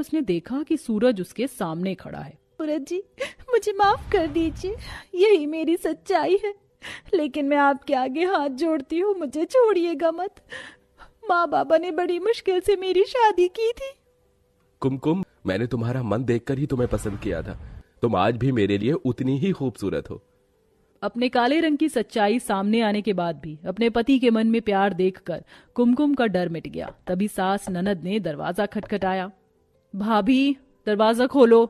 उसने देखा कि सूरज उसके सामने खड़ा है। सूरज जी, मुझे माफ कर दीजिए, यही मेरी सच्चाई है, लेकिन मैं आपके आगे हाथ जोड़ती हूँ, मुझे छोड़िएगा मत। माँ बाबा ने बड़ी मुश्किल से मेरी शादी की थी। कुमकुम, मैंने तुम्हारा मन देखकर ही तुम्हें पसंद किया था। तुम आज भी मेरे लिए उतनी ही खूबसूरत हो। अपने काले रंग की सच्चाई सामने आने के बाद भी अपने पति के मन में प्यार देखकर कुमकुम का डर मिट गया। तभी सास ननद ने दरवाजा खटखटाया। भाभी, दरवाजा खोलो।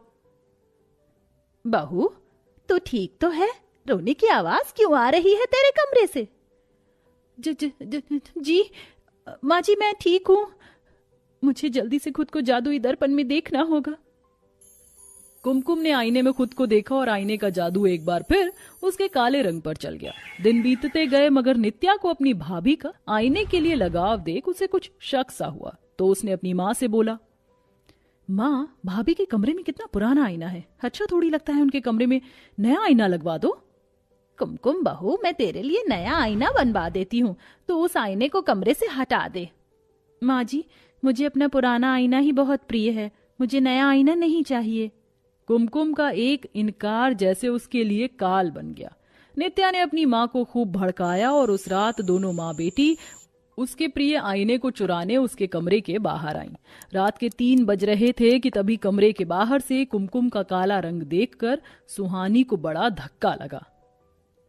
बहू, तू ठीक तो है? रोने की आवाज क्यों आ रही है तेरे कमरे से? जी माँ जी, मैं ठीक हूं। मुझे जल्दी से खुद को जादुई दर्पण में देखना होगा। कुमकुम ने आईने में खुद को देखा और आईने का जादू एक बार फिर उसके काले रंग पर चल गया। दिन बीतते गए मगर नित्या को अपनी भाभी का आईने के लिए लगाव देख उसे कुछ शक सा हुआ। तो उसने अपनी माँ से बोला, माँ, भाभी के कमरे में कितना पुराना आईना है, अच्छा थोड़ी लगता है उनके कमरे में नया आईना लगवा दो। कुमकुम बहू, मैं तेरे लिए नया आईना बनवा देती हूँ, तो उस आईने को कमरे से हटा दे। माँ जी, मुझे अपना पुराना आईना ही बहुत प्रिय है, मुझे नया आईना नहीं चाहिए। कुमकुम का एक इनकार जैसे उसके लिए काल बन गया। नित्या ने अपनी माँ को खूब भड़काया और उस रात दोनों माँ बेटी उसके प्रिय आईने को चुराने उसके कमरे के बाहर आईं। रात के 3 बज रहे थे कि तभी कमरे के बाहर से कुमकुम का काला रंग देखकर सुहानी को बड़ा धक्का लगा।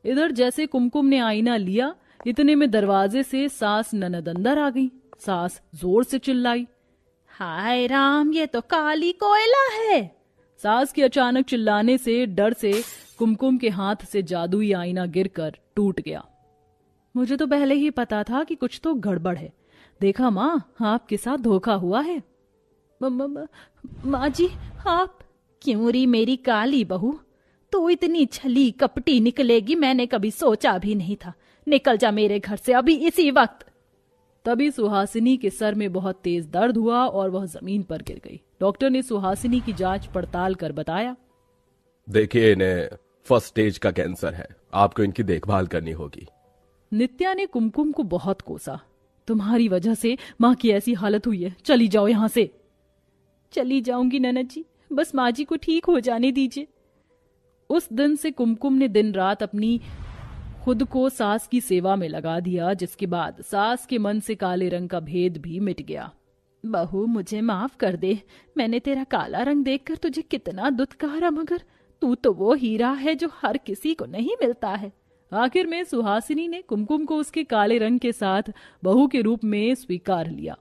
इधर जैसे कुमकुम ने आईना लिया, इतने में दरवाजे से सास ननद अंदर आ गई। सास जोर से चिल्लाई, हाय राम, ये तो काली कोयला है। सास के अचानक चिल्लाने से डर से कुमकुम के हाथ से जादुई आईना गिरकर टूट गया। मुझे तो पहले ही पता था कि कुछ तो गड़बड़ है। देखा माँ, आपके साथ धोखा हुआ है। माँ जी, आप क्यों री मेरी काली बहू, तू इतनी छली कपटी निकलेगी मैंने कभी सोचा भी नहीं था। निकल जा मेरे घर से अभी इसी वक्त। तभी सुहासिनी के सर में बहुत तेज दर्द हुआ और वह जमीन पर गिर गई। डॉक्टर ने सुहासिनी की जांच पड़ताल कर बताया, देखिए, इन्हें फर्स्ट स्टेज का कैंसर है, आपको इनकी देखभाल करनी होगी। नित्या ने कुमकुम को बहुत कोसा। तुम्हारी वजह से माँ की ऐसी हालत हुई है, चली जाओ यहां से। चली जाऊंगी ननद जी, बस माँ जी को ठीक हो जाने दीजिए। उस दिन से कुमकुम ने दिन रात अपनी खुद को सास की सेवा में लगा दिया, जिसके बाद सास के मन से काले रंग का भेद भी मिट गया। बहू, मुझे माफ कर दे, मैंने तेरा काला रंग देखकर तुझे कितना दुत्कारा, मगर तू तो वो हीरा है जो हर किसी को नहीं मिलता है। आखिर में सुहासिनी ने कुमकुम को उसके काले रंग के साथ बहू के रूप में स्वीकार लिया।